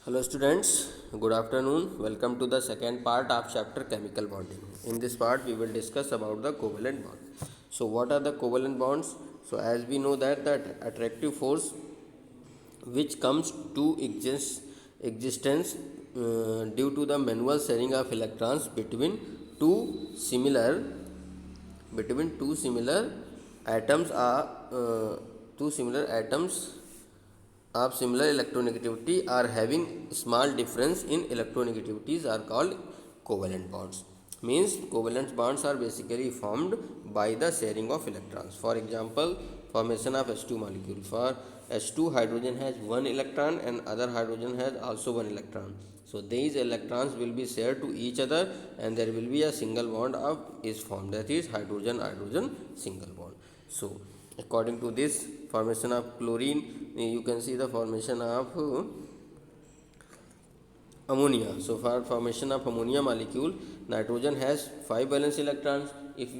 Hello students, good afternoon. Welcome to the second part of chapter chemical bonding. In this part we will discuss about the covalent bond. So what are the covalent bonds? So as we know that the attractive force which comes to existence due to the manual sharing of electrons two similar between two similar atoms are two similar atoms of similar electronegativity are having small difference in electronegativities are called covalent bonds. Means covalent bonds are basically formed by the sharing of electrons. For example, formation of H2 molecule. For H2, hydrogen has one electron and other hydrogen has also one electron. So these electrons will be shared to each other and there will be a single bond of is formed, that is hydrogen hydrogen single bond. So according to this formation of chlorine, you can see the formation of ammonia. So for formation of ammonia molecule, nitrogen has 5 valence electrons. If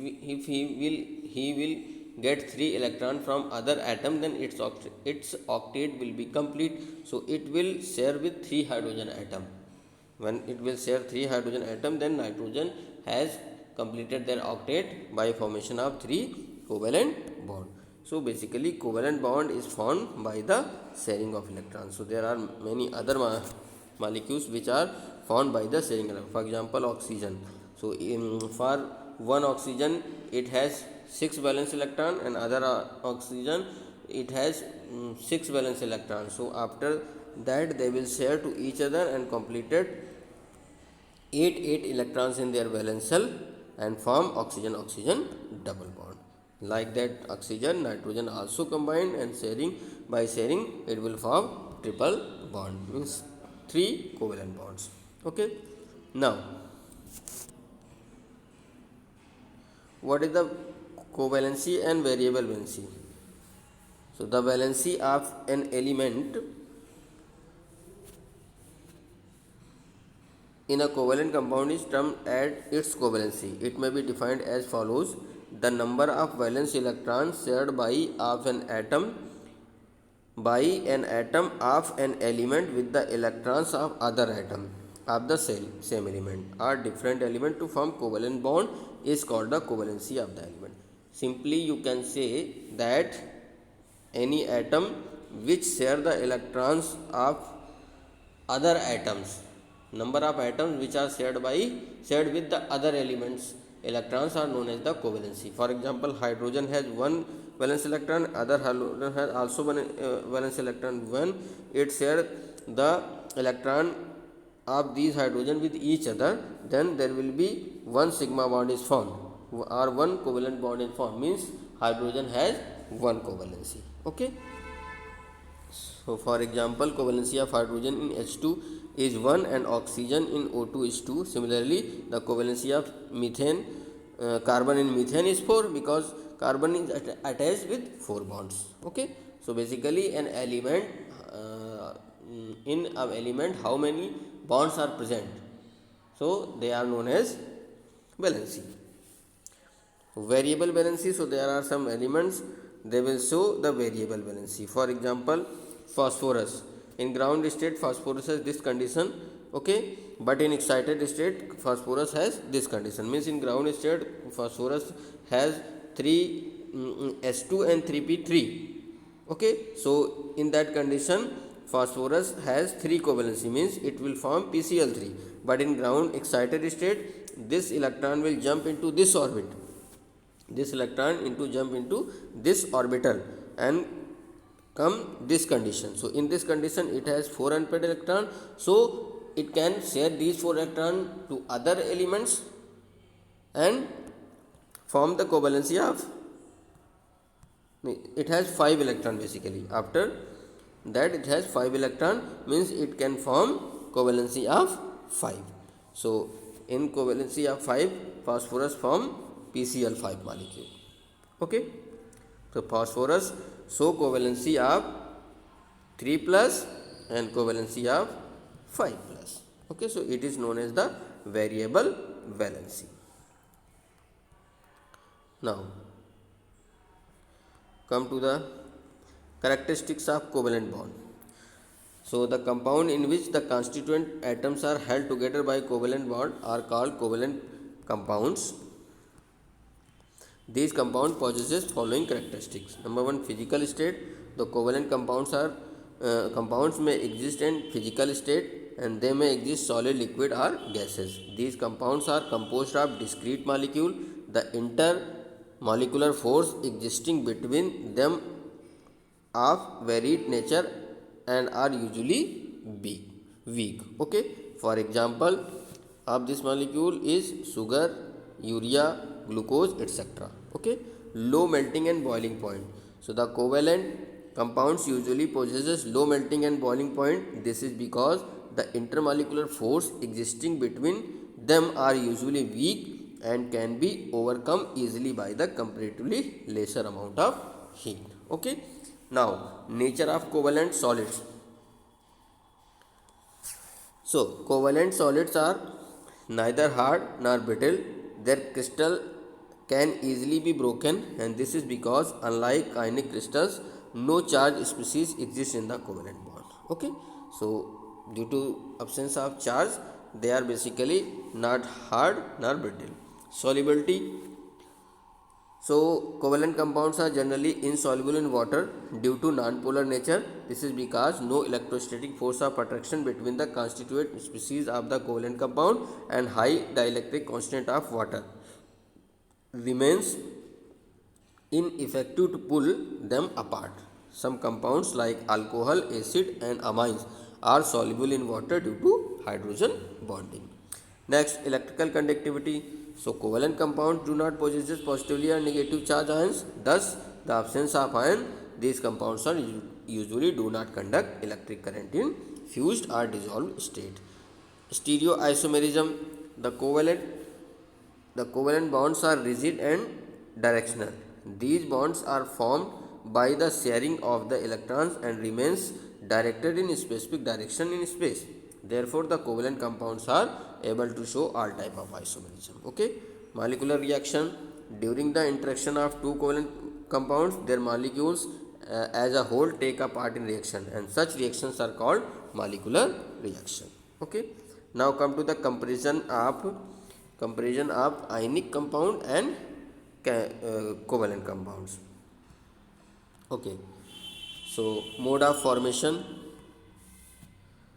he will get 3 electron from other atom, then its octet will be complete. So it will share with 3 hydrogen atom. When it will share 3 hydrogen atom, then nitrogen has completed their octet by formation of 3 covalent bond. So basically covalent bond is formed by the sharing of electrons. So there are many other molecules which are formed by the sharing electron. For example, oxygen. So for one oxygen it has 6 valence electron and other oxygen it has 6 valence electrons. So after that they will share to each other and completed 8 electrons in their valence shell and form oxygen oxygen double bond. Like that, oxygen nitrogen also combined and sharing it will form triple bond, means 3 covalent bonds. Okay, now what is the covalency and variable valency? So the valency of an element in a covalent compound is termed as its covalency. It may be defined as follows: the number of valence electrons shared by an atom of an element with the electrons of other atom of the same element or different element to form covalent bond is called the covalency of the element. Simply you can say that any atom which share the electrons of other atoms, number of atoms which are shared with the other elements electrons are known as the covalency. For example, hydrogen has one valence electron, other hydrogen has also one valence electron. When it share the electron of these hydrogen with each other, then there will be one sigma bond is formed or one covalent bond is formed, means hydrogen has one covalency. Okay, so for example, covalency of hydrogen in H2 is 1 and oxygen in O2 is 2. Similarly, the covalency of carbon in methane is 4 because carbon is attached with 4 bonds. Okay, so basically an element, in an element how many bonds are present? So they are known as valency. Variable valency, so there are some elements they will show the variable valency. For example, phosphorus. In ground state phosphorus has this condition, okay, but in excited state phosphorus has this condition. Means in ground state phosphorus has 3 S2 and 3p3. Okay, so in that condition phosphorus has 3 covalency, means it will form PCl3. But in ground excited state, this electron will jump into this orbit, this electron into jump into this orbital and come this condition. So in this condition it has 4 unpaired electron, so it can share these 4 electron to other elements and form the covalency of, it has 5 electron basically. After that it has 5 electron, means it can form covalency of 5. So in covalency of 5 phosphorus form PCl5 molecule. Okay, so phosphorus show covalency of 3 plus and covalency of 5 plus. Okay, so it is known as the variable valency. Now come to the characteristics of covalent bond. So the compound in which the constituent atoms are held together by covalent bond are called covalent compounds. These compound possesses following characteristics. Number one, physical state. The covalent compounds may exist in physical state and they may exist solid, liquid or gases. These compounds are composed of discrete molecule. The intermolecular force existing between them of varied nature and are usually weak. Okay. For example, of this molecule is sugar, urea, glucose, etc. Okay. Low melting and boiling point. So the covalent compounds usually possesses low melting and boiling point. This is because the intermolecular force existing between them are usually weak and can be overcome easily by the comparatively lesser amount of heat. Okay. Now, nature of covalent solids. So, covalent solids are neither hard nor brittle. Their crystal can easily be broken, and this is because unlike ionic crystals, no charge species exists in the covalent bond. Okay. So, due to absence of charge, they are basically not hard nor brittle. Solubility. So, covalent compounds are generally insoluble in water due to nonpolar nature. This is because no electrostatic force of attraction between the constituent species of the covalent compound and high dielectric constant of water remains ineffective to pull them apart. Some compounds like alcohol, acid and amines are soluble in water due to hydrogen bonding. Next, electrical conductivity. So, covalent compounds do not possess positively or negative charge ions. Thus, the absence of ion, these compounds are usually do not conduct electric current in fused or dissolved state. Stereoisomerism. The covalent bonds are rigid and directional. These bonds are formed by the sharing of the electrons and remains directed in a specific direction in space. Therefore, the covalent compounds are able to show all type of isomerism. Okay. Molecular reaction. During the interaction of two covalent compounds, their molecules as a whole take a part in reaction, and such reactions are called molecular reaction. Okay. Now come to the comparison of ionic compound and covalent compounds. Okay. So mode of formation.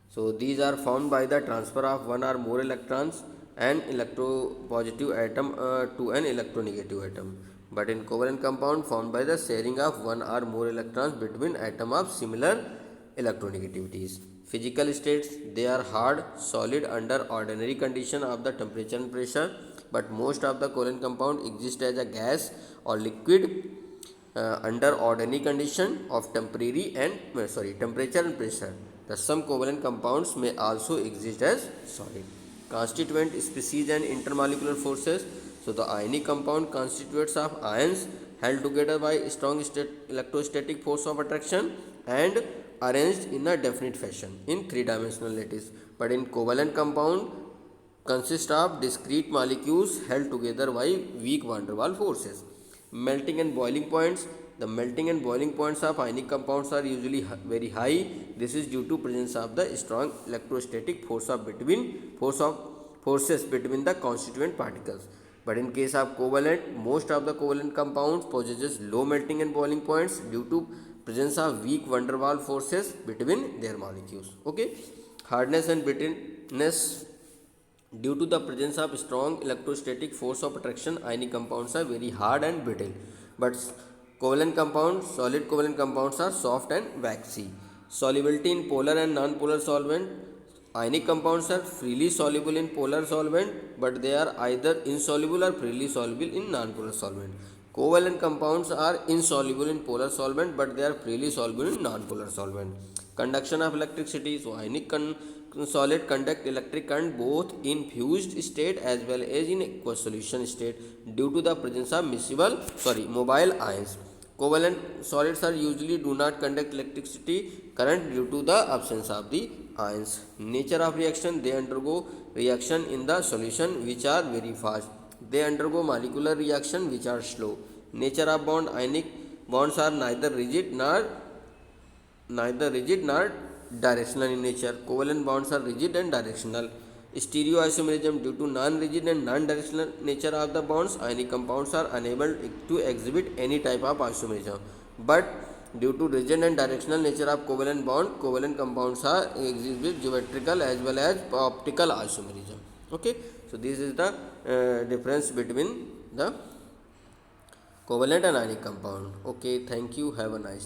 So these are formed by the transfer of one or more electrons an electropositive atom to an electronegative atom. But in covalent compound formed by the sharing of one or more electrons between atoms of similar electronegativities. Physical states, they are hard, solid under ordinary condition of the temperature and pressure, but most of the covalent compound exist as a gas or liquid under ordinary condition of temperature and pressure. The some covalent compounds may also exist as solid. Constituent species and intermolecular forces. So the ionic compound constitutes of ions held together by strong electrostatic force of attraction and arranged in a definite fashion in three-dimensional lattice. But in covalent compound consist of discrete molecules held together by weak van der Waals forces. Melting and boiling points. The melting and boiling points of ionic compounds are usually very high. This is due to presence of the strong electrostatic forces between the constituent particles. But in case of covalent, most of the covalent compounds possesses low melting and boiling points due to presence of weak van der Waals forces between their molecules. Okay. Hardness and brittleness. Due to the presence of strong electrostatic force of attraction, ionic compounds are very hard and brittle. But solid covalent compounds are soft and waxy. Solubility in polar and non-polar solvent. Ionic compounds are freely soluble in polar solvent, but they are either insoluble or freely soluble in non-polar solvent. Covalent compounds are insoluble in polar solvent, but they are freely soluble in non-polar solvent. Conduction of electricity. So ionic solid conduct electric current both in fused state as well as in aqueous solution state due to the presence of mobile ions. Covalent solids are usually do not conduct electricity current due to the absence of the ions. Nature of reaction. They undergo reaction in the solution which are very fast. They undergo molecular reaction which are slow. Nature of bond. Ionic bonds are neither rigid nor directional in nature. Covalent bonds are rigid and directional. Stereoisomerism, due to non-rigid and non-directional nature of the bonds, ionic compounds are unable to exhibit any type of isomerism. But due to rigid and directional nature of covalent bond, covalent compounds are exhibit geometrical as well as optical isomerism. Okay, so this is the difference between the covalent and ionic compound. Okay, thank you. Have a nice day.